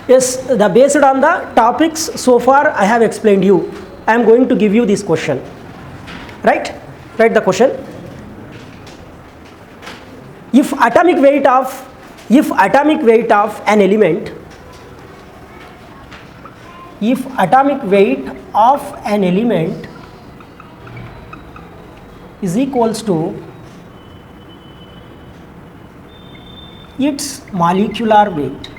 Yes, based on the topics so far I have explained you, I am going to give you this question. Right? Write the question. If atomic weight of an element, if atomic weight of an element is equals to its molecular weight.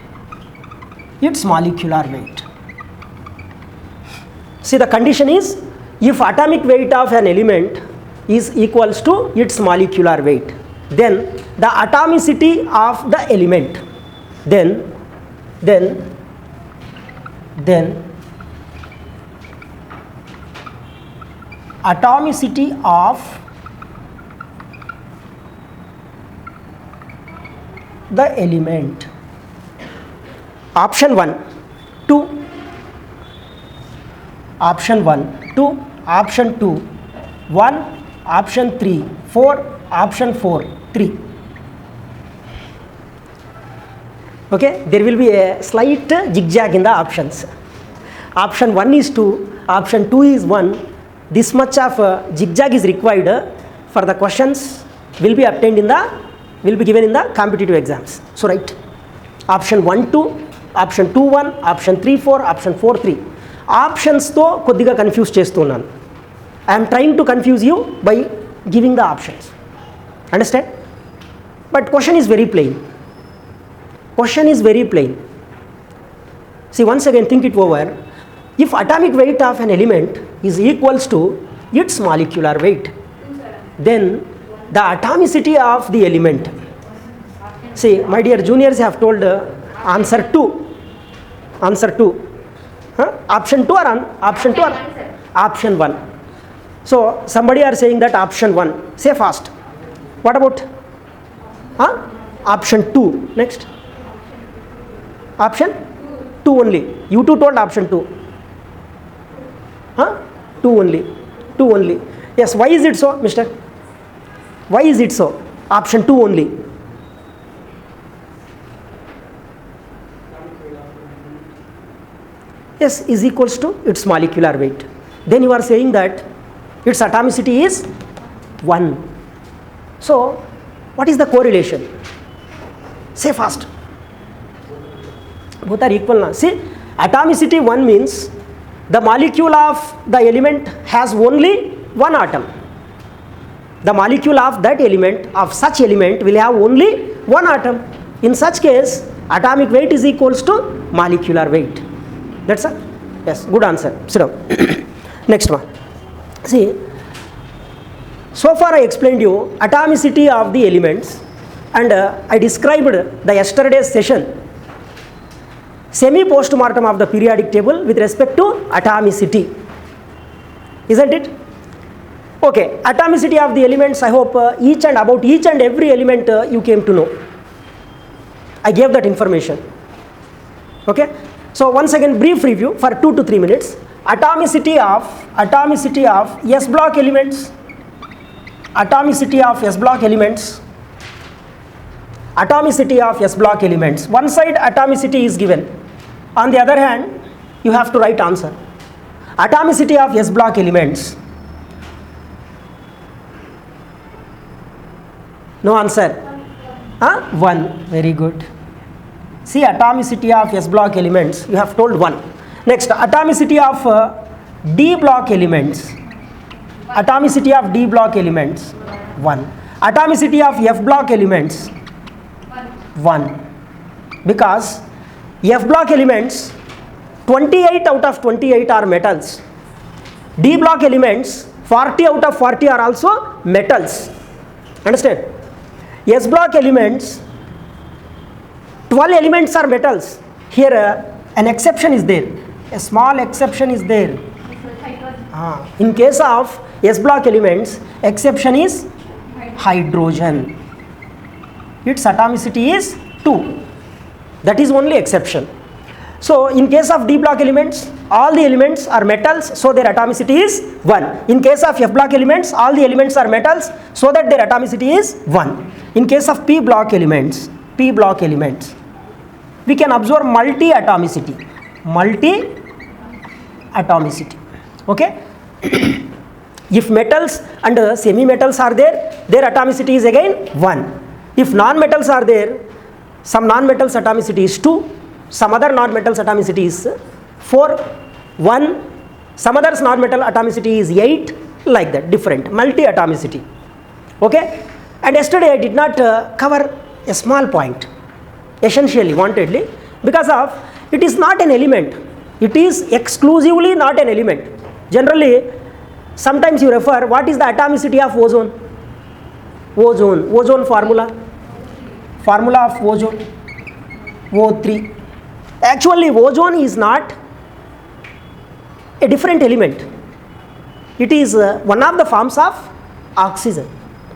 See, the condition is if atomic weight of an element is equals to its molecular weight, then the atomicity of the element, then atomicity of the element. Option 1, 2. Option 1, 2. Option 2, 1. Option 3, 4. Option 4, 3. Okay, there will be a slight zigzag in the options. Option 1 is 2, option 2 is 1. This much of zigzag is required for the questions will be obtained in the, will be given in the competitive exams. So write option 1 2, option 2 1, option 3 4, option 4 3. Options తో కొద్దిగా confuse చేస్తున్నాను. I am trying to confuse you by giving the options. Understand? But question is very plain. See, once again think it over. If atomic weight of an element is equals to its molecular weight, then the atomicity of the element. See, my dear juniors have told answer 2. Option 2 or option 2 or option 1. So somebody are saying that option 1. Say fast. What about option 2? Next. Option 2 only. You two told option 2. 2 only. Yes, why is it so, mister? Why is it so? Option 2 only. Yes, is equals to its molecular weight. Then you are saying that its atomicity is 1. So what is the correlation? Say fast. Both are equal now. See, atomicity 1 means the molecule of the element has only one atom. The molecule of that element, of such element, will have only one atom. In such case, atomic weight is equals to molecular weight. That's a yes, good answer. Sit down. Next one. See, so far I explained you atomicity of the elements, and I described the yesterday's session semi postmortem of the periodic table with respect to atomicity, isn't it? Okay, atomicity of the elements, I hope about each and every element you came to know. I gave that information. Okay, so once again brief review for 2 to 3 minutes. Atomicity of S block elements. Atomicity of S block elements. One side atomicity is given. On the other hand, you have to write answer. Atomicity of S block elements. No answer. 1. Very good. See, atomicity of S block elements, you have told 1. Next, atomicity of D block elements. Atomicity of D block elements, 1. Atomicity of F block elements, 1. Because F block elements, 28 out of 28 are metals. D block elements, 40 out of 40 are also metals. Understand? S block elements, 12 elements are metals. Here an exception is there. A small exception is there. In case of S block elements, exception is hydrogen. Its atomicity is 2. That is only exception. So in case of D block elements, all the elements are metals, so their atomicity is 1. In case of F block elements, all the elements are metals, so that their atomicity is 1. In case of P block elements, we can observe multi-atomicity. Multi-atomicity. Okay? If metals and semi-metals are there, their atomicity is again 1. If non-metals are there, some non-metals atomicity is 2, some other non-metals atomicity is 4, 1, some others non-metal atomicity is 8, like that, different, multi-atomicity. Okay? And yesterday I did not cover a small point, essentially, wantedly, because of it is not an element. It is exclusively not an element. Generally, sometimes you refer, what is the atomicity of ozone? Ozone formula of ozone, O3. Actually, ozone is not a different element. It is one of the forms of oxygen,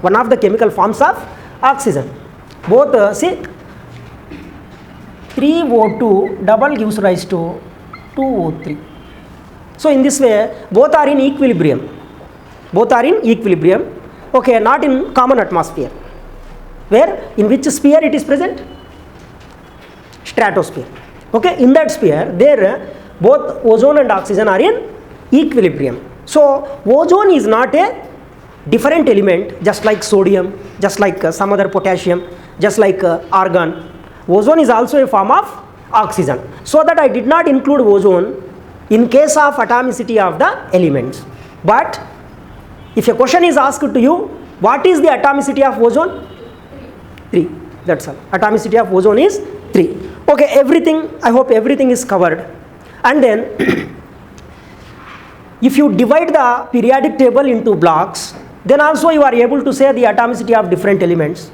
one of the chemical forms of oxygen. Both, see, 3O2 double gives rise to 2O3. So in this way, both are in equilibrium. Okay, not in common atmosphere. Where? In which sphere it is present? Stratosphere. Okay, in that sphere, there both ozone and oxygen are in equilibrium. So ozone is not a different element, just like sodium, just like some other potassium, just like argon. Ozone is also a form of oxygen. So that I did not include ozone in case of atomicity of the elements. But if a question is asked to you, what is the atomicity of ozone? 3. That's all. Atomicity of ozone is 3. Okay, everything, I hope everything is covered. And then if you divide the periodic table into blocks, then also you are able to say the atomicity of different elements.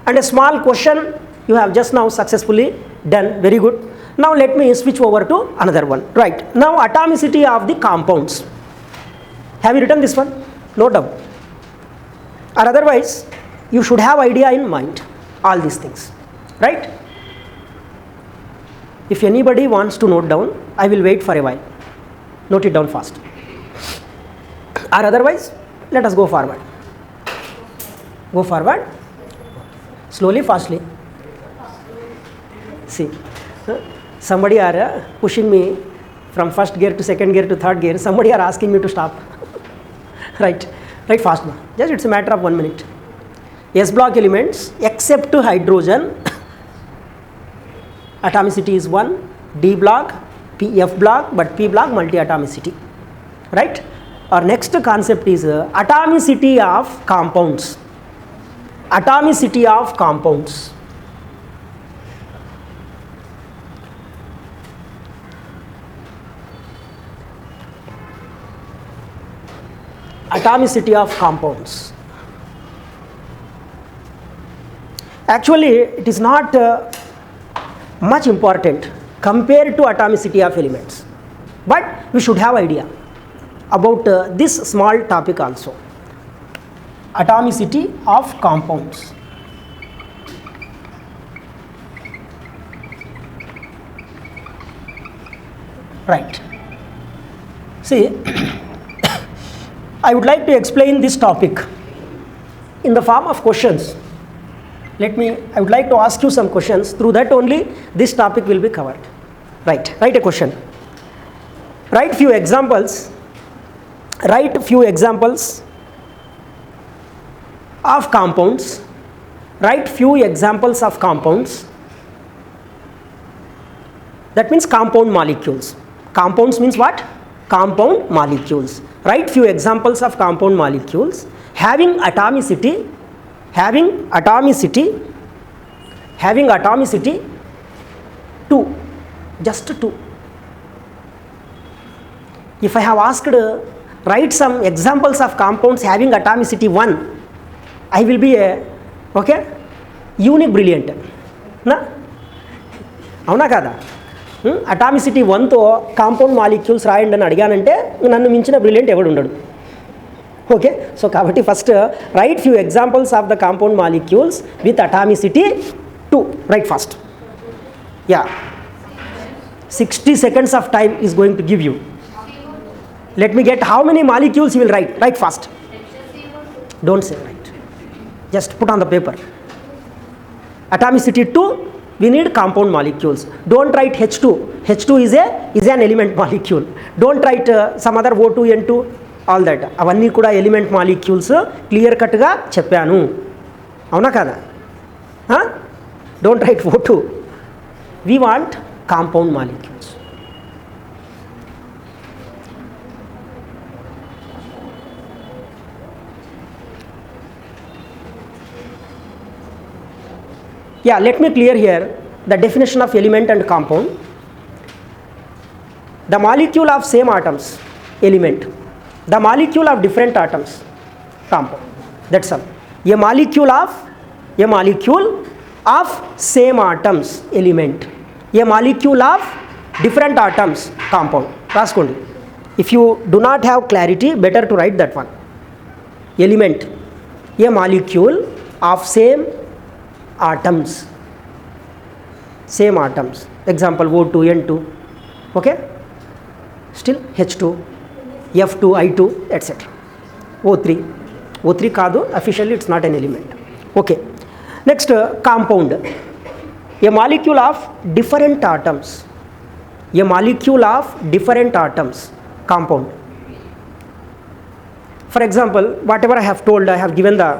And a small question you have just now successfully done. Very good. Now let me switch over to another one. Right. Now atomicity of the compounds. Have you written this one? No doubt. Or otherwise, you should have idea in mind all these things. Right? If anybody wants to note down, I will wait for a while. Note it down fast. Or otherwise, let us go forward. Go forward. Slowly, fastly. See, somebody are pushing me from first gear to second gear to third gear. Somebody are asking me to stop. Right fast now. Just it's a matter of 1 minute. S block elements except hydrogen, atomicity is 1. D block, F block, but P block multi-atomicity. Right? Our next concept is atomicity of compounds. Atomicity of compounds. Atomicity of compounds. Actually, it is not much important compared to atomicity of elements, but we should have idea about this small topic also. Atomicity of compounds. Right. See, I would like to explain this topic in the form of questions. I would like to ask you some questions. Through that only this topic will be covered. Right. Write a question. Write few examples. Write few examples of compounds. Write few examples of compounds. That means compound molecules. Compounds means what? Compound molecules. Write few examples of compound molecules having atomicity 2, just 2. If I have asked write some examples of compounds having atomicity 1, I will be a unique brilliant. Na? Avuna kada? Atomicity 1 తో compound molecules రాయండి అని అడిగానంటే నన్ను మించిన brilliant ఎవడు ఉండడు. Okay, so కాబట్టి first right few examples of the compound molecules with atomicity 2. Right fast. Yeah, 60 seconds of time is going to give you. Let me get how many molecules you will write. Write fast. Don't say write. Just put on the paper. Atomicity 2 We need compound molecules. Don't write H2. H2 is an element molecule. Don't write some other O2, N2, all that. అవన్నీ కూడా element molecules clear కట్గా చెప్పాను, అవునా కదా? Don't write O2. We want compound molecules. Yeah, let me clear here the definition of element and compound. The molecule of same atoms, element. The molecule of different atoms, compound. That's all. A molecule of same atoms, element. A molecule of different atoms, compound. Raskondi. If you do not have clarity, better to write that one. Element. A molecule of same atoms, example O2, N2, okay, still H2, F2, I2, etc. O3 కాదు, officially it's not an element. Okay, next compound. A molecule of different atoms, compound. For example, whatever I have told, I have given the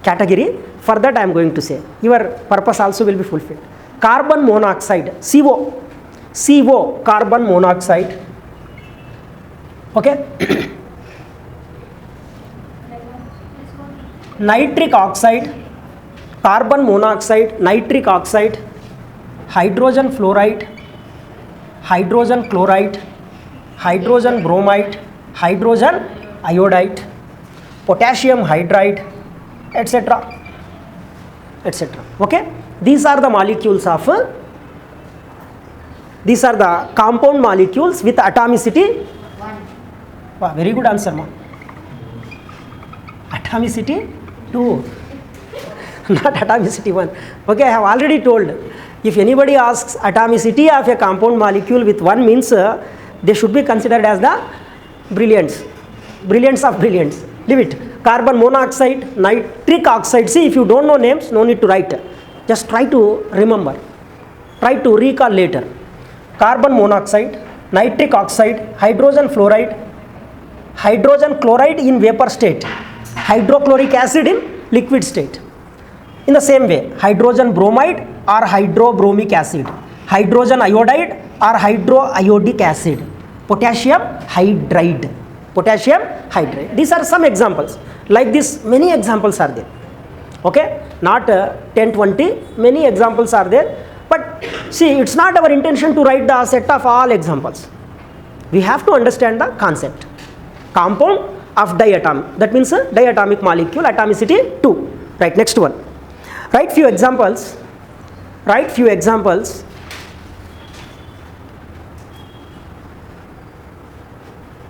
category. For that I am going to say, your purpose also will be fulfilled. Carbon monoxide, CO, carbon monoxide, okay. Nitric oxide, carbon monoxide, nitric oxide, hydrogen fluoride, hydrogen chloride, hydrogen bromide, hydrogen iodide, potassium hydride, etc. Okay, these are the molecules of these are the compound molecules with atomicity 1. Wow, very good answer, ma. Atomicity 2. Not atomicity 1. Okay, I have already told, if anybody asks atomicity of a compound molecule with 1 means they should be considered as the brilliants of brilliants. Leave it. Carbon monoxide, nitric oxide. See, if you don't know names, no need to write. Just try to remember. Try to recall later. Carbon monoxide, nitric oxide, hydrogen fluoride, hydrogen chloride in vapor state, hydrochloric acid in liquid state. In the same way, hydrogen bromide or hydrobromic acid, hydrogen iodide or hydroiodic acid, potassium hydride. These are some examples. Like this, many examples are there. Okay, not 10, 20, many examples are there. But see, it's not our intention to write the set of all examples. We have to understand the concept. Compound of diatomic, that means diatomic molecule, atomicity 2. Right, next one. Write few examples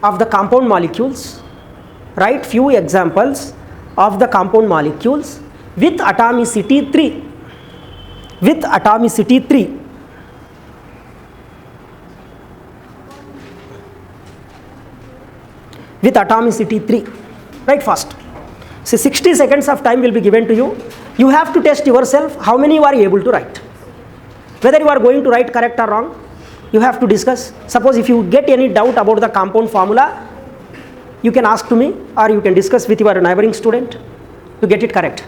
of the compound molecules. Write few examples of the compound molecules with atomicity 3. With atomicity 3. With atomicity 3. Write fast. So 60 seconds of time will be given to you. You have to test yourself how many you are able to write. Whether you are going to write correct or wrong, you have to discuss. Suppose if you get any doubt about the compound formula, you can ask to me or you can discuss with your neighboring student to get it correct.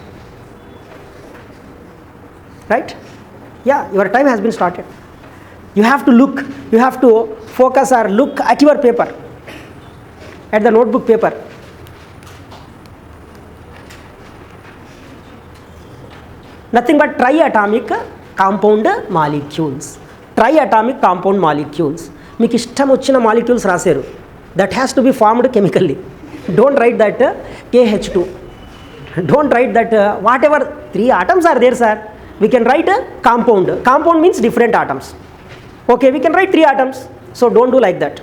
Right? Yeah, your time has been started. You have to look, you have to focus or look at your paper, at the notebook paper. Nothing but triatomic compound molecules. Triatomic compound molecules. మీకు ఇష్టం వచ్చిన molecules రాశారు. That has to be formed chemically. Don't write that KH2. Don't write that whatever 3 atoms are there, sir. We can write a compound. Compound means different atoms. Okay, we can write 3 atoms. So don't do like that.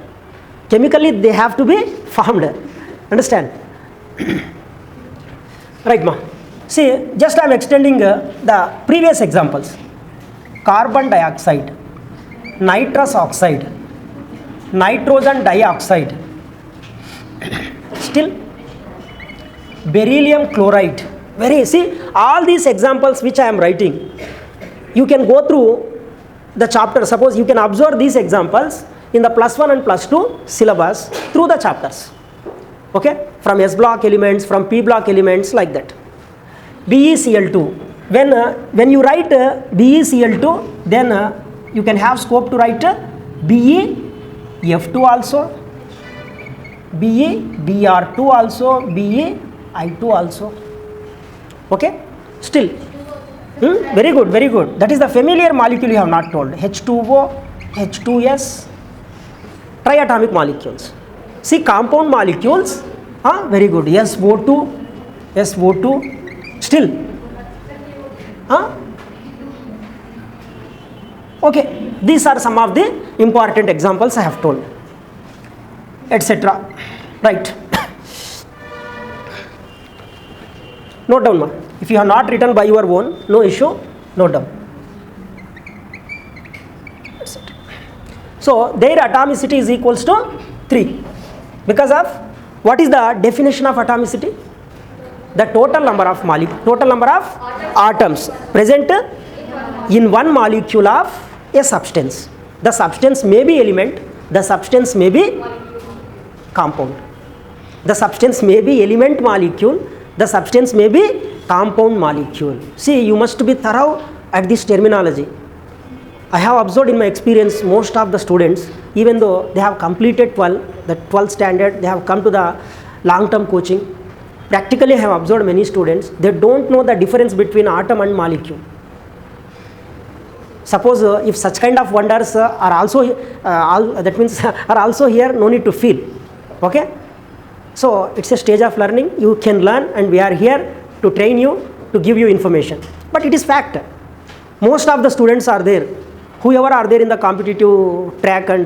Chemically they have to be formed. Understand? Right, ma. See, just I am extending the previous examples. Carbon dioxide, nitrous oxide, nitrogen dioxide, still beryllium chloride. See, all these examples which I am writing, you can go through the chapter. Suppose you can observe these examples in the +1 and +2 syllabus through the chapters. Okay, from S block elements, from P block elements, like that. BeCl2. When you write BeCl2, then you can have scope to write BeF2 also, Br2 also, BeI2 also. Okay, still. Very good, very good. That is the familiar molecule you have not told. H2O, H2S, triatomic molecules. See, compound molecules, very good. SO2, SO2, still. Okay, these are some of the important examples I have told, etc. Right. Note down, ma. If you have not written by your own, no issue, note down. So their atomicity is equals to 3. Because of, what is the definition of atomicity? The total number of atoms present in one molecule of a substance. The substance may be element, the substance may be compound. The substance may be element molecule, the substance may be compound molecule. See, you must be thorough at this terminology. I have observed in my experience, most of the students, even though they have completed the 12th standard, they have come to the long-term coaching. Practically, I have observed many students, they don't know the difference between atom and molecule. Suppose if such kind of wonders are also, that means are also here, no need to feel. Okay? So it's a stage of learning. You can learn, and we are here to train you, to give you information. But it is fact. Most of the students are there, whoever are there in the competitive track, and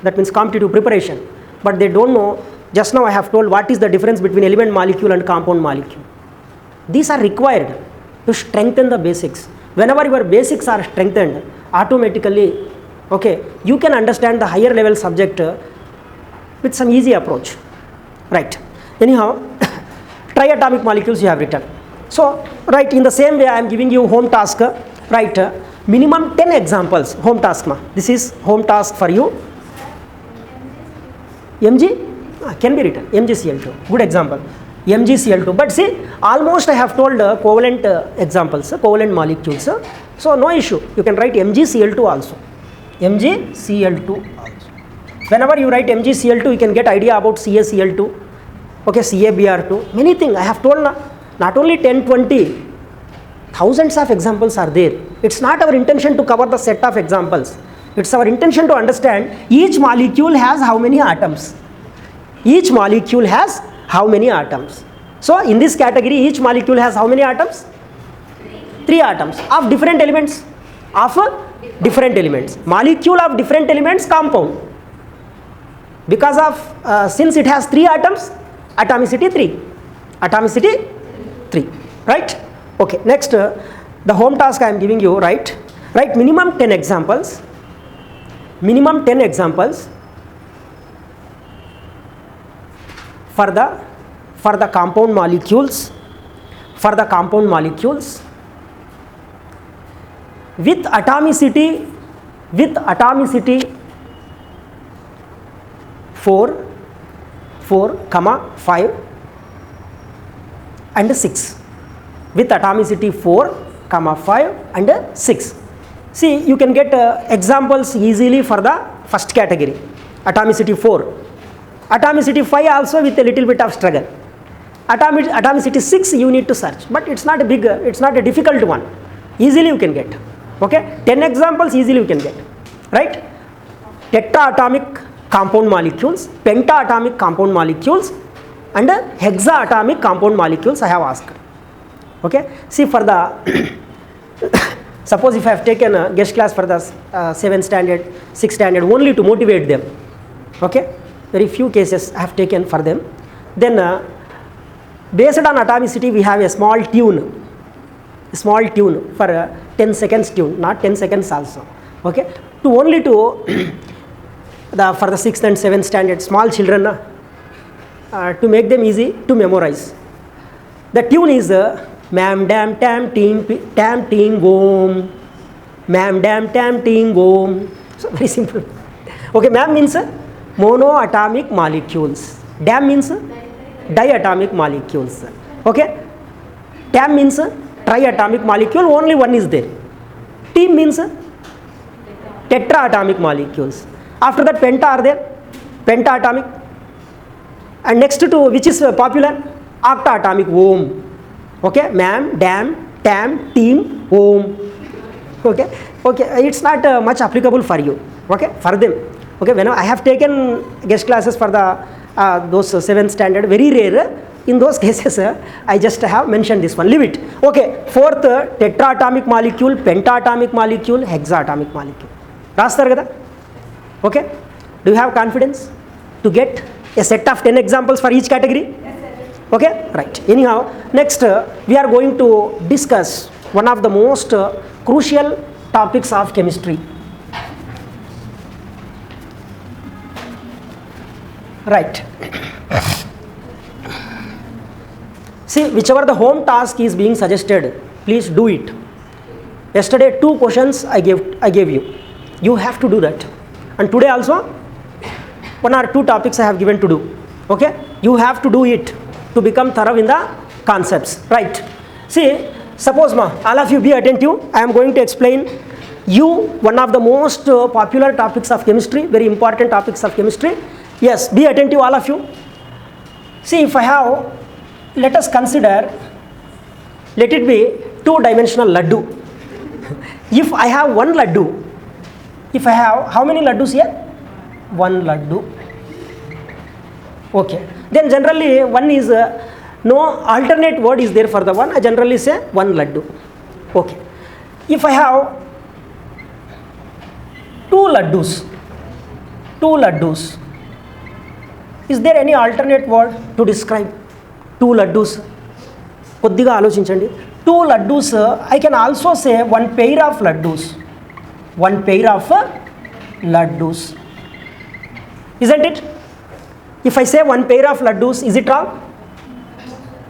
that means competitive preparation. But they don't know. Just now I have told what is the difference between element molecule and compound molecule. These are required to strengthen the basics. Whenever your basics are strengthened, automatically, okay, you can understand the higher level subject with some easy approach. Right. Anyhow, triatomic molecules you have written. So, right, in the same way I am giving you home task. Right, minimum 10 examples. Home task. This is home task for you. Mg can be written. MgCl2. Good example. MgCl2. But see, almost I have told covalent examples, covalent molecules. So, no issue. You can write MgCl2 also. MgCl2 also. Whenever you write MgCl2, you can get idea about CaCl2, okay, CaBr2, many things I have told. Not only 10, 20, thousands of examples are there. It's not our intention to cover the set of examples. It's our intention to understand each molecule has how many atoms. Each molecule has how many atoms. So in this category, each molecule has how many atoms? 3 atoms of different elements. Molecule of different elements, compound. Because of, since it has 3 atoms, atomicity 3. Atomicity 3. Right? Okay. Next, the home task I am giving you, right? Write minimum 10 examples. Minimum 10 examples for the compound molecules. For the compound molecules with atomicity 4, 5 and 6. With atomicity 4, 5 and 6. See, you can get examples easily for the first category, atomicity 4. Atomicity 5 also with a little bit of struggle. Atomicity 6 you need to search, but it's not a big, it's not a difficult one. Easily you can get. Okay, 10 examples easily you can get. Right? Tetraatomic compound molecules, pentaatomic compound molecules, and hexaatomic compound molecules I have asked. Okay, see for the suppose if I have taken a guest class for the 7th standard, 6th standard only to motivate them. Okay, very few cases I have taken for them. Then based on atomicity we have a small tune for 10 seconds tune, not 10 seconds also. Okay, to only to for the 6th and 7th standard small children, to make them easy to memorize. The tune is mam dam tam team boom. Mam, dam, tam, ting, om. So very simple. Okay, mam means monoatomic molecules. Dam means diatomic molecules. Okay. Tam means triatomic molecule, only one is there. T means tetraatomic molecules. After that, penta are there, pentaatomic. And next to which is popular? Octaatomic, Om. Okay, mam, dam, tam, team, Om. Okay, it's not much applicable for you. Okay, for them. Okay, when I have taken guest classes for the those 7th standard, very rare. In those cases, I just have mentioned this one. Leave it. Okay, fourth, tetraatomic molecule, pentaatomic molecule, hexaatomic molecule. Rastar kada? Okay, do you have confidence to get a set of 10 examples for each category? Okay, right. Anyhow, next we are going to discuss one of the most crucial topics of chemistry. Right. See, whichever the home task is being suggested, please do it. Yesterday 2 questions I gave you. You have to do that. And today also 1 or 2 topics I have given to do. Okay? You have to do it to become thorough in the concepts. Right. See, suppose all of you be attentive. I am going to explain you one of the most popular topics of chemistry, very important topics of chemistry. Yes, be attentive all of you. See, if I have, let us consider, let it be 2-dimensional laddu. If I have 1 laddu, if I have, how many laddus here? 1 laddu. Okay. Then generally one is, no alternate word is there for the one. I generally say 1 laddu. Okay. If I have 2 laddus, is there any alternate word to describe 2 laddus? కొద్దిగా ఆలోచించండి. 2 laddus, I can also say 1 pair of laddus. 1 pair of laddus. Isn't it? If I say 1 pair of laddus, is it wrong?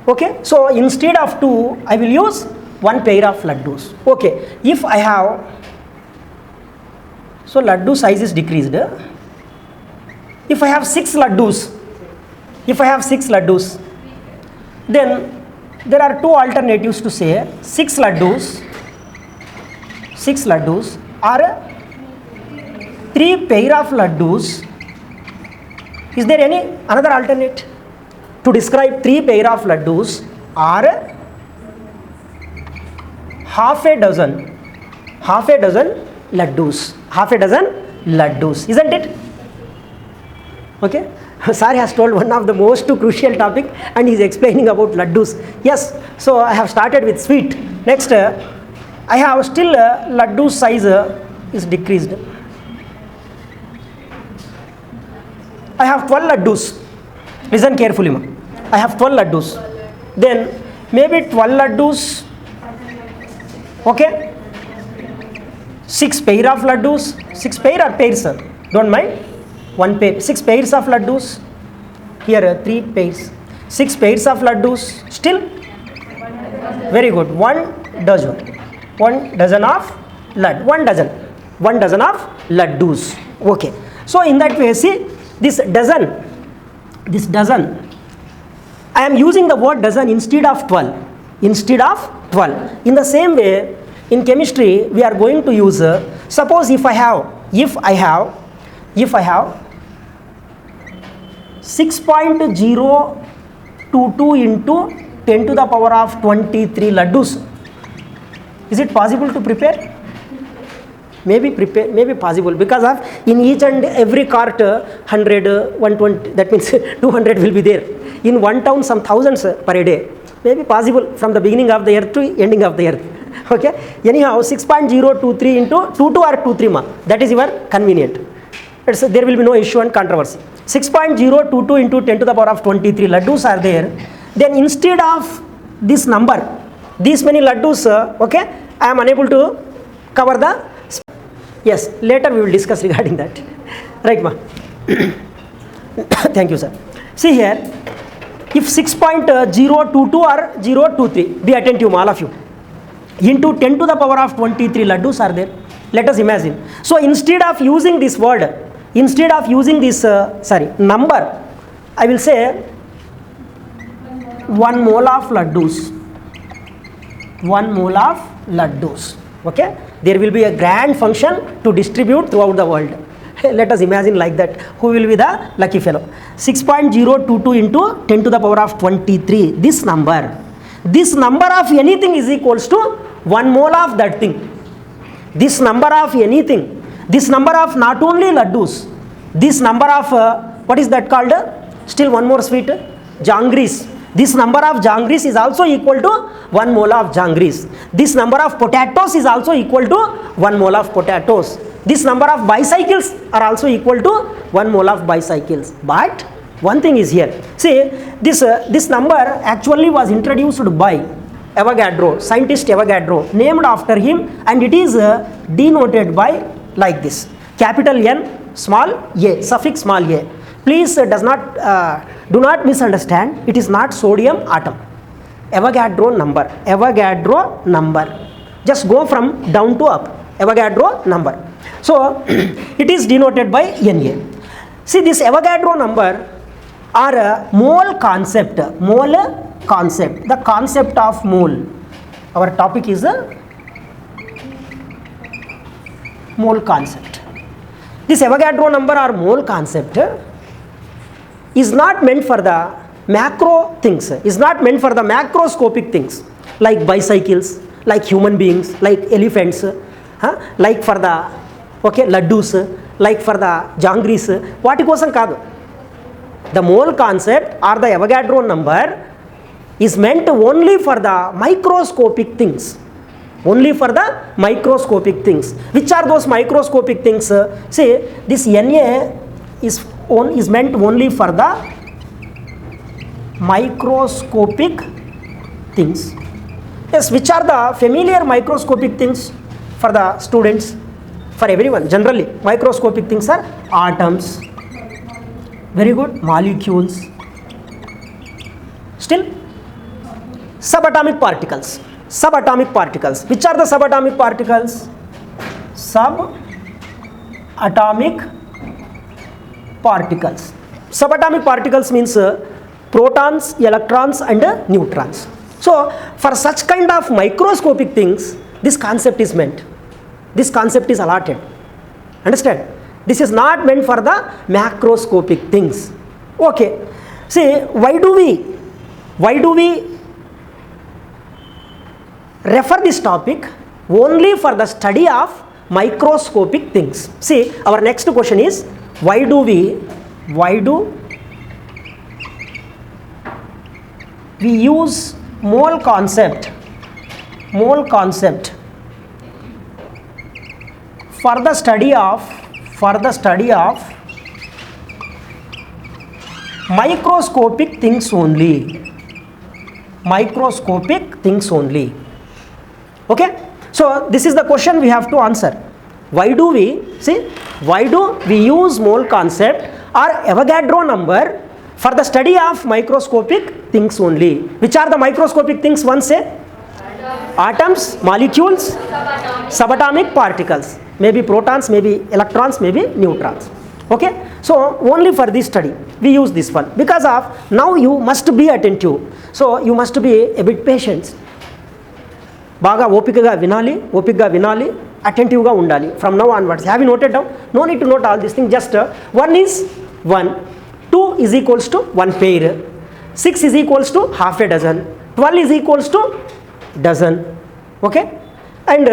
Okay. So instead of 2, I will use 1 pair of laddus. Okay. If I have, so laddu size is decreased. If I have 6 laddus, then there are 2 alternatives to say 6 laddus or 3 pair of laddus. Is there any another alternate to describe 3 pair of laddus or half a dozen laddus, isn't it? Okay. Sir has told one of the most crucial topic and he is explaining about laddus. Yes, so I have started with sweet. Next, I have still laddu size is decreased. I have 12 laddus. Listen carefully, ma. I have 12 laddus. Then maybe 12 laddus. Okay. 6 pair of laddus. 6 pair or pairs, sir? Don't mind. 1 pair. 6 pairs of laddus. Here 3 pairs. 6 pairs of laddus. Still? Very good. 1 dozen. 1 dozen of laddus. 1 dozen of laddus. Okay. So in that way, see, this dozen, I am using the word dozen instead of 12. In the same way, in chemistry, we are going to use, suppose if I have 6.022 into 10 to the power of 23 laddus. Is it possible to prepare? Maybe possible, because of in each and every cart 100, 120, that means 200 will be there. In one town some thousands per day. Maybe possible from the beginning of the earth to ending of the earth. Okay. Anyhow, 6.023 into 22 or 23 ma. That is your convenient. There will be no issue and controversy. 6.022 into 10 to the power of 23 laddus are there. Then instead of this number, these many laddus, okay, I am unable to cover the. Yes, later we will discuss regarding that. Right, ma. Thank you, sir. See here, if 6.022 or 023, be attentive, all of you. Into 10 to the power of 23 laddus are there. Let us imagine. So instead of using this word, instead of using this number, I will say 1 mole of laddus. 1 mole of laddus. Okay, there will be a grand function to distribute throughout the world. Let us imagine like that. Who will be the lucky fellow? 6.022 into 10 to the power of 23. This number of anything is equals to 1 mole of that thing. This number of anything, this number of not only laddus, this number of what is that called? Still one more sweet, jangris. This number of jangris is also equal to 1 mole of jangris. This number of potatoes is also equal to 1 mole of potatoes. This number of bicycles are also equal to 1 mole of bicycles. But one thing is here. See, this number actually was introduced by Avogadro, scientist Avogadro, named after him, and it is denoted by like this: capital N, small a, suffix small a. Please do not misunderstand. It is not sodium atom. Avogadro number. Just go from down to up. Avogadro number. So it is denoted by Na. See, this Avogadro number or mole concept. The concept of mole. Our topic is the mole concept. This Avogadro number or mole concept is not meant for the macro things, is not meant for the macroscopic things like bicycles, like human beings, like elephants, like for the laddus, like for the jangris. What kosam kaadu. The mole concept or the Avogadro number is meant only for the microscopic things. Only for the microscopic things. Which are those microscopic things? See, this Na is meant only for the microscopic things. Yes, which are the familiar microscopic things for the students? For everyone, generally, microscopic things are atoms. Very good. Molecules. Still, subatomic particles. Subatomic particles. Which are the subatomic particles? Subatomic particles. Subatomic particles means protons, electrons and neutrons. So, for such kind of microscopic things, this concept is meant. This concept is allotted. Understand? This is not meant for the macroscopic things. Okay. See, why do we refer this topic only for the study of microscopic things? See, our next question is, why do we use mole concept for the study of microscopic things only. Okay, so this is the question we have to answer. Why do we use mole concept or Avogadro number for the study of microscopic things only? Which are the microscopic things? One say atoms, molecules, subatomic particles, maybe protons, maybe electrons, maybe neutrons. Okay, so only for this study we use this one, because of now you must be attentive, so you must be a bit patient. బాగా ఓపికగా వినాలి, అటెంటివ్గా ఉండాలి. From now onwards have you noted down? No need to note all this thing. Just 1 is 1, 2 is equals to 1 pair, 6 is equals to half a dozen, 12 is equals to dozen. Okay, and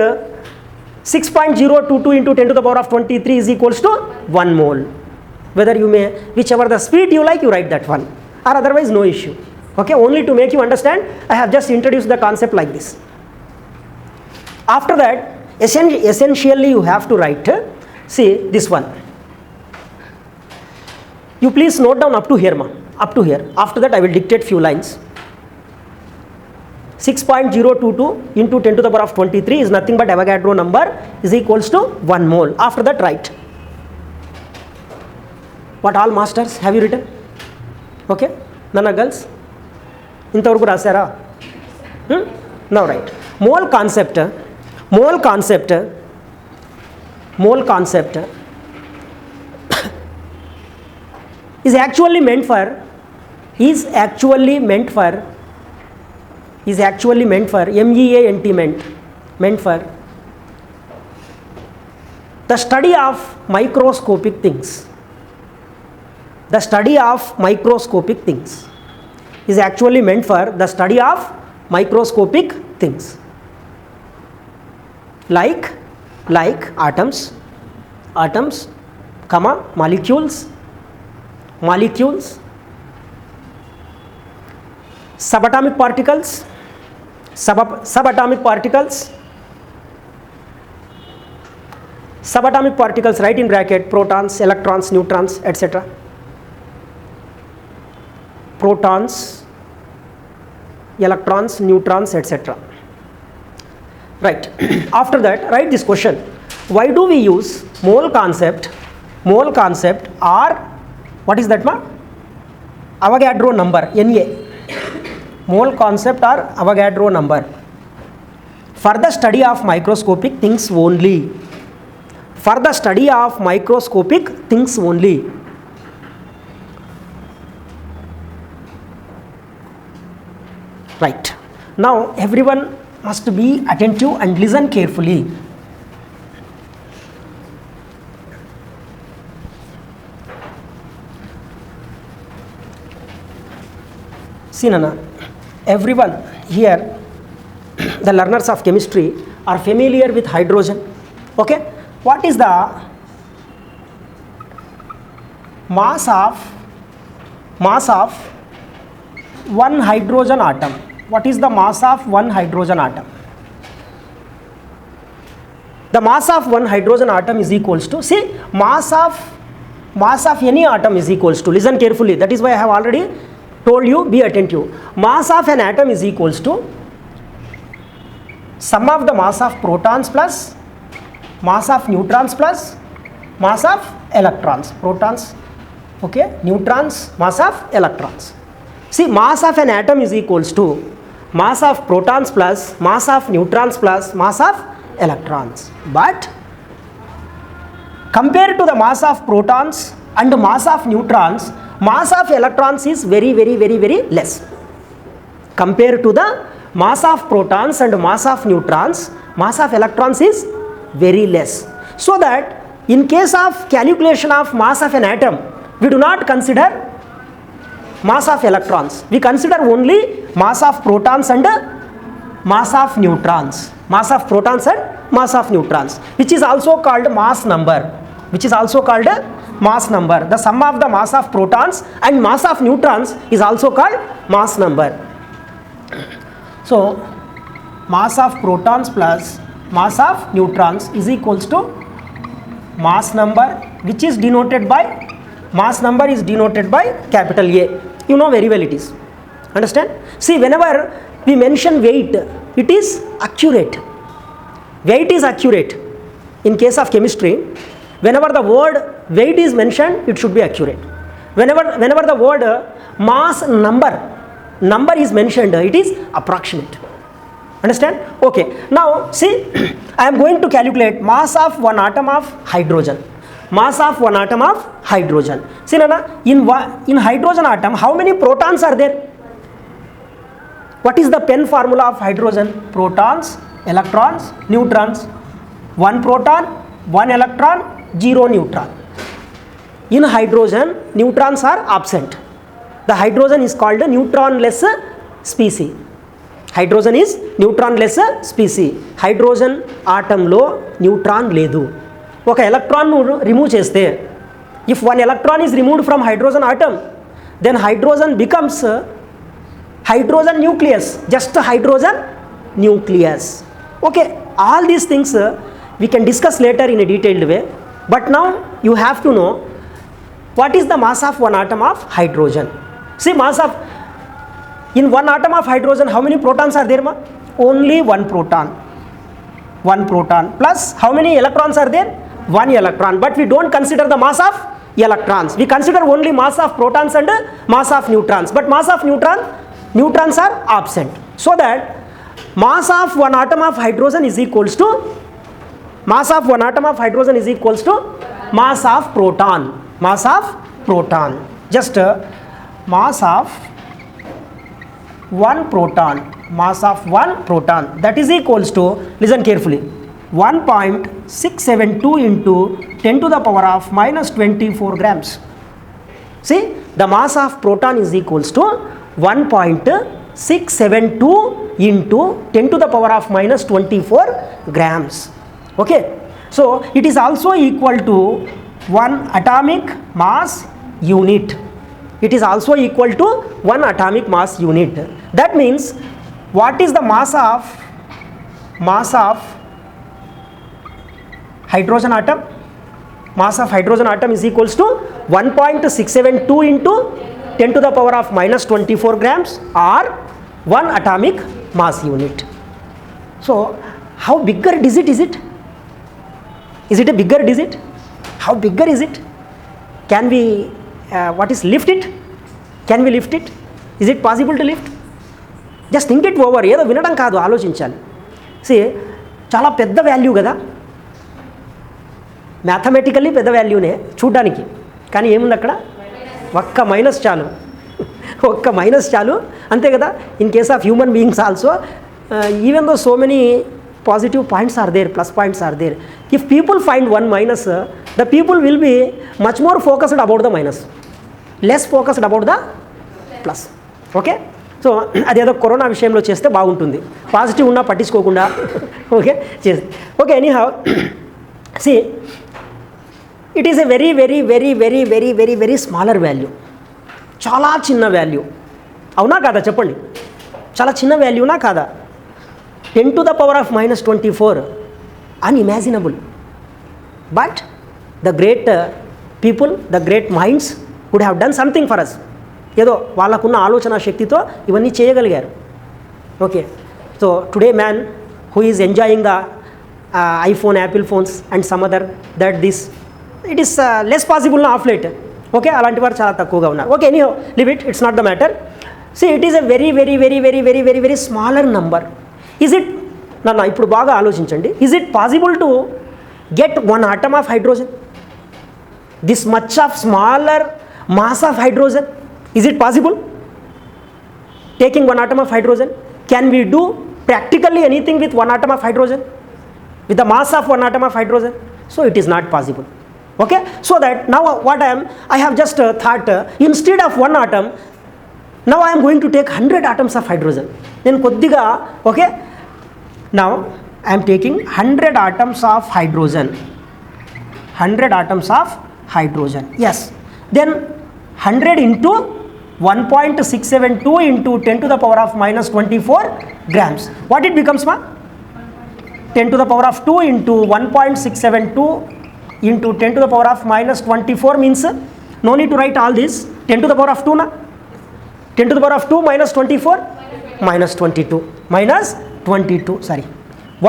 6.022 into 10 to the power of 23 is equals to 1 mole. Whether you may, whichever the speed you like, you write that one, or otherwise no issue. Okay, only to make you understand, I have just introduced the concept like this. After that, essentially you have to write, see this one. You please note down up to here, up to here. After that I will dictate few lines. 6.022 into 10 to the power of 23 is nothing but Avogadro number is equals to 1 mole. After that write. What all masters have you written? Okay, nana girls? Intavaraku rasara? Now write. Mole concept mole concept is actually meant for MEANT meant for the study of microscopic things. The study of microscopic things is actually meant for the study of microscopic things like atoms, comma, molecules, subatomic particles, subatomic particles, write in bracket, protons, electrons, neutrons, etc. Protons, electrons, neutrons, etc. Right. After that, write this question. Why do we use mole concept or what is that, ma? Avogadro number, Na. Mole concept or Avogadro number for the study of microscopic things only. For the study of microscopic things only. Right. Now everyone must be attentive and listen carefully. See, Nana, everyone here, the learners of chemistry, are familiar with hydrogen. Okay? What is the mass of one hydrogen atom? What is the mass of one hydrogen atom? The mass of one hydrogen atom is equals to, see, mass of any atom is equals to, listen carefully, that is why I have already told you, be attentive. Mass of an atom is equals to sum of the mass of protons plus mass of neutrons plus mass of electrons. Protons, okay, neutrons, mass of electrons. See, mass of an atom is equals to mass of protons plus mass of neutrons plus mass of electrons. But compared to the mass of protons and mass of neutrons, mass of electrons is very less. Compared to the mass of protons and mass of neutrons, mass of electrons is very less. So that in case of calculation of mass of an atom, we do not consider mass of electrons. We consider only mass of protons and mass of neutrons. Mass of protons and mass of neutrons, which is also called mass number. The sum of the mass of protons and mass of neutrons is also called mass number. So, mass of protons plus mass of neutrons is equals to mass number, which is denoted by, mass number is denoted by capital A. You know very well it is. Understand? See, whenever we mention weight, it is accurate. Weight is accurate. In case of chemistry, whenever the word weight is mentioned, it should be accurate. Whenever the word mass number is mentioned, it is approximate. Understand? Okay. Now see, I am going to calculate mass of one atom of hydrogen. Mass of one atom of hydrogen. See, Nana, in hydrogen atom, how many protons are there? What is the Penn formula of hydrogen? Protons, electrons, neutrons. One proton, one electron, zero neutron. In hydrogen, neutrons are absent. The hydrogen is called a neutronless species. Hydrogen is neutronless species. Hydrogen atom lo neutron ledu. Okay, electron remove cheste. If one electron is removed from hydrogen atom, then hydrogen becomes hydrogen nucleus. Just hydrogen nucleus. Okay, all these things we can discuss later in a detailed way. But now you have to know what is the mass of one atom of hydrogen. See, mass of, in one atom of hydrogen, how many protons are there, ma? Only one proton. One proton. Plus, how many electrons are there? One electron. But we don't consider the mass of electrons. We consider only mass of protons and mass of neutrons. But mass of neutrons are absent. So that mass of one atom of hydrogen is equals to Mass of one atom of hydrogen is equals to mass of proton. Mass of proton. Just mass of one proton. Mass of one proton, that is equals to, listen carefully, 1.672 into 10 to the power of minus 24 grams. See, the mass of proton is equals to 1.672 into 10 to the power of minus 24 grams. Okay, so it is also equal to 1 atomic mass unit. It is also equal to 1 atomic mass unit. That means, what is the mass of hydrogen atom? Mass of hydrogen atom is equals to 1.672 into 10 to the power of minus 24 grams or 1 atomic mass unit. So how bigger digit is it? Is it a bigger digit? How bigger is it? Can we lift it? Can we lift it? Is it possible to lift? Just think it over. ఏదో వినడం కాదు, ఆలోచించాలి. C చాలా పెద్ద value కదా, mathematically పెద్ద వాల్యూనే చూడ్డానికి, కానీ ఏముంది అక్కడ? ఒక్క మైనస్ చాలు, ఒక్క మైనస్ చాలు, అంతే కదా. In case of human beings also, even though so many positive points are there, plus points are there. If people find one minus, the people will be much more focused about the minus, less focused about the plus. Okay, so అదేదో corona విషయంలో చేస్తే బాగుంటుంది, positive ఉన్నా పట్టించుకోకుండా. Okay చేసి okay. Anyhow, see it is a very very very very very very very smaller value. చాలా చిన్న value, అవునా కాదా చెప్పండి? చాలా చిన్న వాల్యూనా కాదా? 10 to the power of minus 24, unimaginable. But the great people, the great minds would have done something for us. ఏదో వాళ్ళకున్న ఆలోచన శక్తితో ఇవన్నీ చేయగలిగారు. Okay, so today man who is enjoying the iPhone, Apple phones and some other, that this it is less possible నా of light. Okay, అలాంటి వారు చాలా తక్కువగా ఉన్నారు. Okay, any live it, it's not the matter. See it is a very very very very very very very smaller number. Is it, నన్ను ఇప్పుడు బాగా ఆలోచించండి, is it possible to get one atom of hydrogen, this much of smaller mass of hydrogen? Is it possible taking one atom of hydrogen? Can we do practically anything with one atom of hydrogen, with the mass of one atom of hydrogen? So it is not possible. Okay, so that now what I have just thought, instead of one atom, now I am going to take 100 atoms of hydrogen. Then koddiga, okay, now I am taking 100 atoms of hydrogen, 100 atoms of hydrogen, yes. Then 100 into 1.672 into 10 to the power of minus 24 grams. What it becomes, ma? 10 to the power of 2 into 1.672 into 10 to the power of minus 24 means, no need to write all this. 10 to the power of 2 na? 10 to the power of 2 minus 24 minus 22 minus 22, sorry,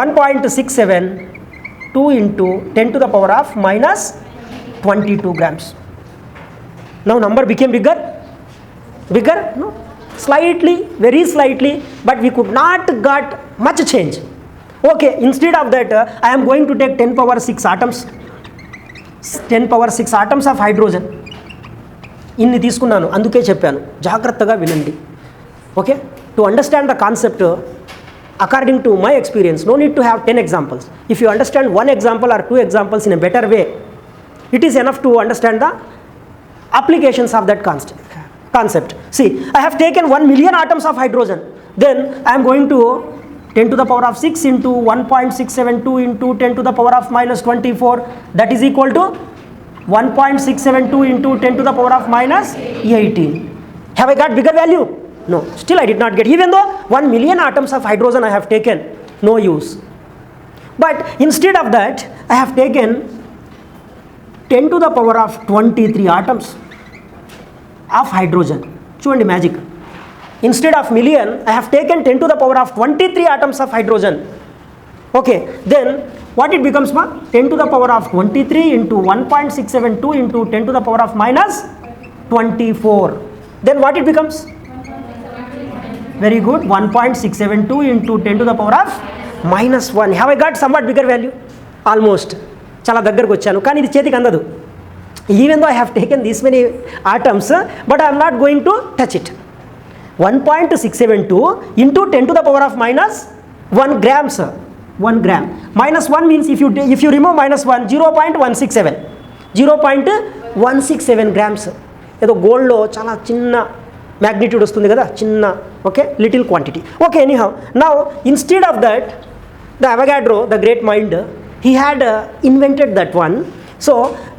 1.672 into 10 to the power of minus 22 grams. Now number became bigger? Bigger? No, slightly, very slightly, but we could not got much change. Okay, instead of that, I am going to take 10 power 6 atoms, 10 power 6 atoms of hydrogen. ఇన్ని తీసుకున్నాను, అందుకే చెప్పాను జాగ్రత్తగా వినండి. Okay, to understand the concept according to my experience, no need to have 10 examples. If you understand one example or 2 examples in a better way, it is enough to understand the applications of that concept. See, I have taken 1 million atoms of hydrogen, then I am going to 10 to the power of 6 into 1.672 into 10 to the power of minus 24, that is equal to 1.672 into 10 to the power of minus 18. Have I got bigger value? No, still I did not get, even though 1 million atoms of hydrogen I have taken, no use. But instead of that, I have taken 10 to the power of 23 atoms of hydrogen. Chudandi magic. Instead of million, I have taken 10 to the power of 23 atoms of hydrogen. Okay, then what it becomes, ma? 10 to the power of 23 into 1.672 into 10 to the power of minus 24. Then what it becomes? Very good, 1.672 into 10 to the power of minus 1. Have I got somewhat bigger value? Almost చాలా దగ్గరకు వచ్చాను, కానీ ఇది చేతికి అందదు. Even though I have taken these many atoms, but I'm not going to touch it. 1.672 into 10 to the power of minus 1 grams. 1 gram. Minus 1 means if you remove minus 1, 0.167. 0.167 grams. ఏదో గోల్డ్లో చాలా చిన్న మ్యాగ్నిట్యూడ్ వస్తుంది కదా, చిన్న, okay, little quantity. Okay, anyhow now instead of that the Avogadro, the great mind, he had invented that one. So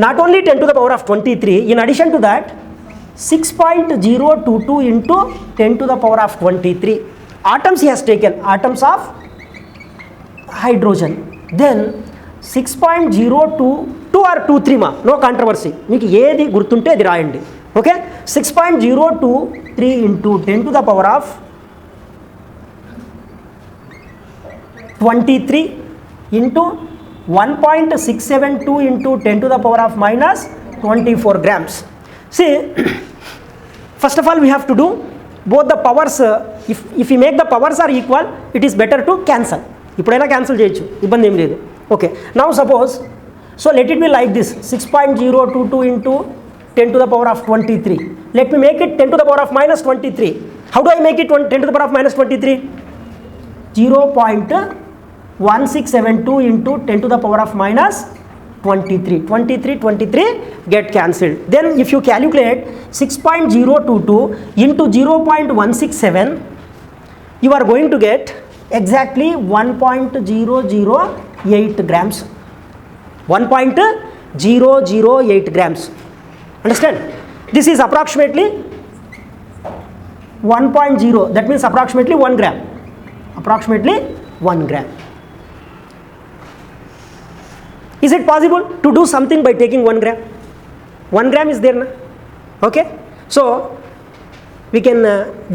not only 10 to the power of 23, in addition to that 6.022 into 10 to the power of 23 atoms he has taken, atoms of hydrogen. Then 6.022 or 23 ma, no controversy, మీకు ఏది గుర్తుంటే అది రాయండి. Okay, 6.023 into 10 to the power of 23 into 1.672 into 10 to the power of minus 24 grams. See, first of all we have to do both the powers. If we make the powers are equal, it is better to cancel. ఇప్పుడైనా cancel చేయొచ్చు, ఇబ్బంది ఏం లేదు. Okay, now suppose, so let it be like this, 6.022 into 10 to the power of 23. Let me make it 10 to the power of minus 23. How do I make it 10 to the power of minus 23? 0.1672 into 10 to the power of minus 23. 23 get cancelled. Then if you calculate 6.022 into 0.167, you are going to get exactly 1.008 grams. 1.008 grams. Understand? This is approximately 1.0, that means approximately 1 gram. Approximately 1 gram. Is it possible to do something by taking 1 gram? 1 gram is there, na? Okay, so we can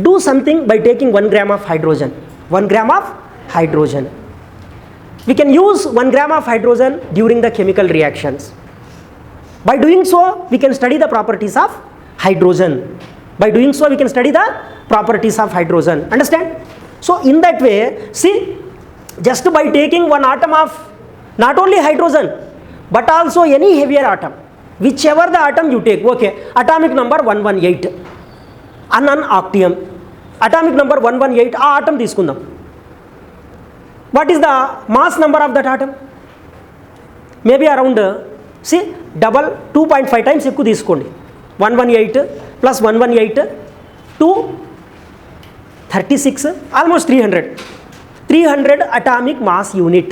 do something by taking 1 gram of hydrogen. 1 gram of hydrogen. We can use 1 gram of hydrogen during the chemical reactions. By doing so, we can study the properties of hydrogen. By doing so, we can study the properties of hydrogen. Understand? So in that way, see, just by taking one atom of not only hydrogen but also any heavier atom, whichever the atom you take, okay, atomic number 118, an octium, atomic number 118, ఆ atom తీసుకుందాం. What is the mass number of that atom? Maybe around, see, double 2.5 times ఎక్కువ తీసుకోండి. 118 plus 118 236, almost 300 atomic mass unit.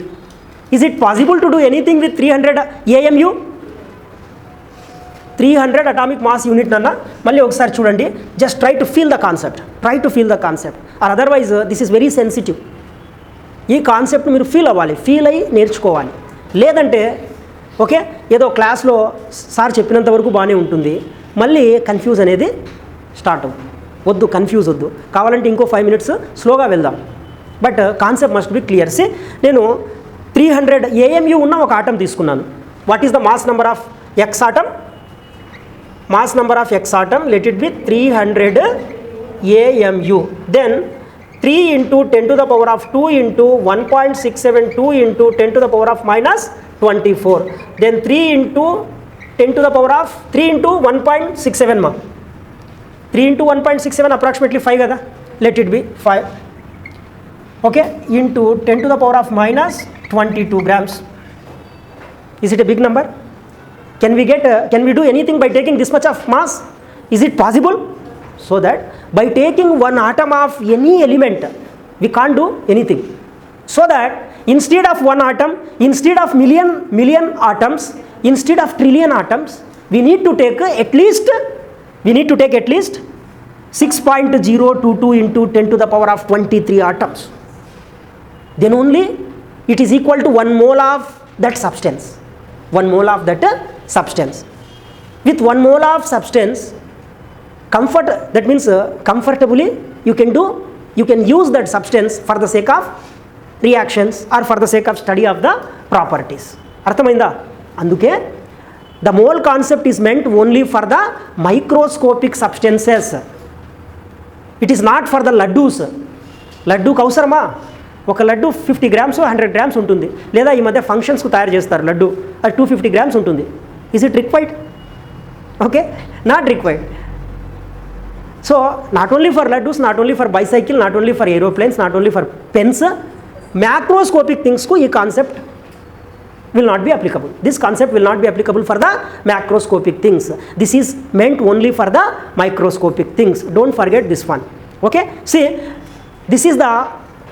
Is it possible to do anything with 300 AMU? 300 atomic mass unit nana malli okasari chudandi, just try to feel the concept, or otherwise this is very sensitive. ఈ concept మీరు feel అవ్వాలి, feel అయ్యి నేర్చుకోవాలి. లేదంటే okay, ఏదో క్లాస్లో sir చెప్పినంత వరకు బాగానే ఉంటుంది, మళ్ళీ కన్ఫ్యూజ్ అనేది స్టార్ట్ అవుతుంది. వద్దు, కన్ఫ్యూజ్ వద్దు, కావాలంటే ఇంకో 5 minutes స్లోగా వెళ్దాం. But concept must be clear. See, నేను 300 AMU ఉన్న ఒక ఆటం తీసుకున్నాను. What is the mass number of X atom? Mass number of X atom, let it be 300 AMU. Then 3 into 10 to the power of 2 into 1.672 into 10 to the power of minus 24. Then 3 into 10 to the power of 3 into 1.67 ma. 3 into 1.67 approximately 5 kada. Let it be 5. Okay, into 10 to the power of minus 22 grams. Is it a big number? Can we do anything by taking this much of mass? Is it possible? So that by taking one atom of any element, we can't do anything. So that instead of one atom, instead of million atoms, instead of trillion atoms, we need to take at least 6.022 into 10 to the power of 23 atoms. Then only it is equal to 1 mole of that substance. 1 mole of that substance. With 1 mole of substance, that means comfortably you can use that substance for the sake of reactions or for the sake of study of the properties. Arthamainda? Anduke the mole concept is meant only for the microscopic substances. It is not for the laddus. Laddu kausarama? ఒక laddu 50 grams 100 grams ఉంటుంది, లేదా ఈ మధ్య ఫంక్షన్స్కు తయారు చేస్తారు లడ్డు, అది 250 grams ఉంటుంది. Is it required? Okay, not required. So not only for laddoos, not only for bicycle, not only for aeroplanes, not only for pens, macroscopic థింగ్స్కు ఈ concept will not be applicable. This concept will not be applicable for the macroscopic things. This is meant only for the microscopic things. Don't forget this one. Okay, see, this is the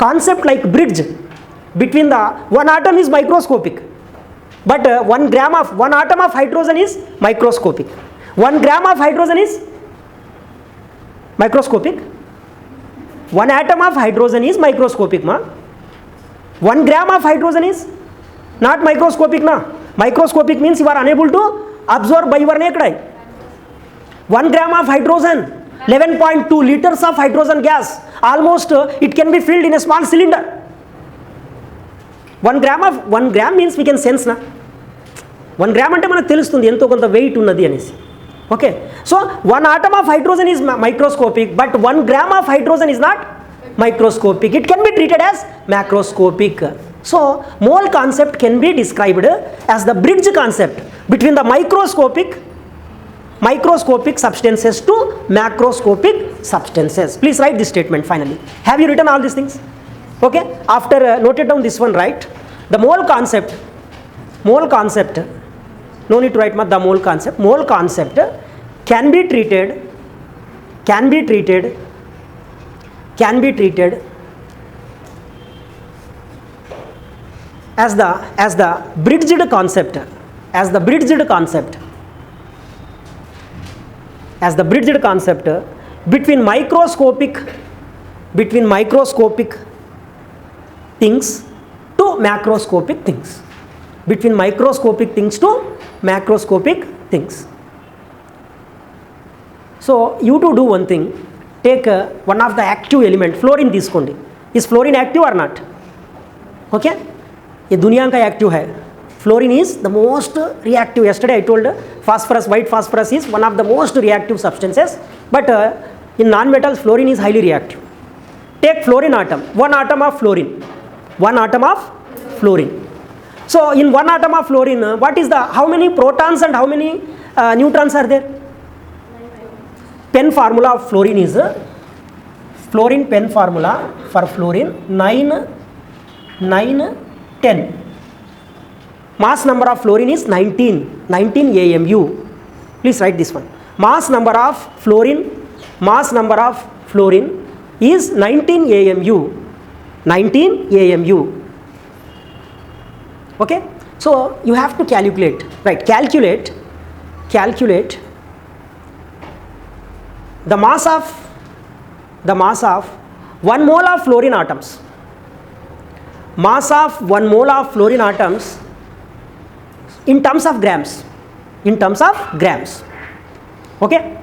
concept like bridge between the one atom is microscopic, but 1 gram of 1 atom of hydrogen is microscopic. 1 gram of hydrogen is microscopic. 1 atom of hydrogen is microscopic, ma. 1 gram of hydrogen is not microscopic, na. Microscopic means you are unable to absorb by your naked eye. 1 gram of hydrogen, 11.2 liters of hydrogen gas, almost it can be filled in a small cylinder. 1 gram means we can sense, na. 1 gram ante manaku telustundi ento konta weight unnadi anesi. Okay, so 1 atom of hydrogen is microscopic, but 1 gram of hydrogen is not microscopic. It can be treated as macroscopic. So mole concept can be described as the bridge concept between the microscopic substances to macroscopic substances. Please write this statement finally. Have you written all these things? Okay, after noted down this one, right? The mole concept, no need to write the mole concept can be treated as the bridged concept between microscopic things to macroscopic things. Between microscopic things to macroscopic things. So you to do one thing, take one of the active element, fluorine తీసుకోండి. Is fluorine active or not? Okay, ये दुनिया का active है. Fluorine is the most reactive. Yesterday I told phosphorus, white phosphorus is one of the most reactive substances, but in non-metals fluorine is highly reactive. Take fluorine atom, 1 atom of fluorine. So in 1 atom of fluorine, what is the, how many protons and how many neutrons are there? Pen formula of fluorine is, pen formula for fluorine 9, 10. Mass number of fluorine is 19 AMU. Please write this one. Mass number of fluorine is 19 AMU. Okay, so you have to calculate, right? Calculate the mass of 1 mole of fluorine atoms. Mass of 1 mole of fluorine atoms in terms of grams. Okay,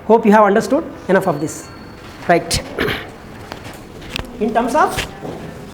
hope you have understood enough of this, right? In terms of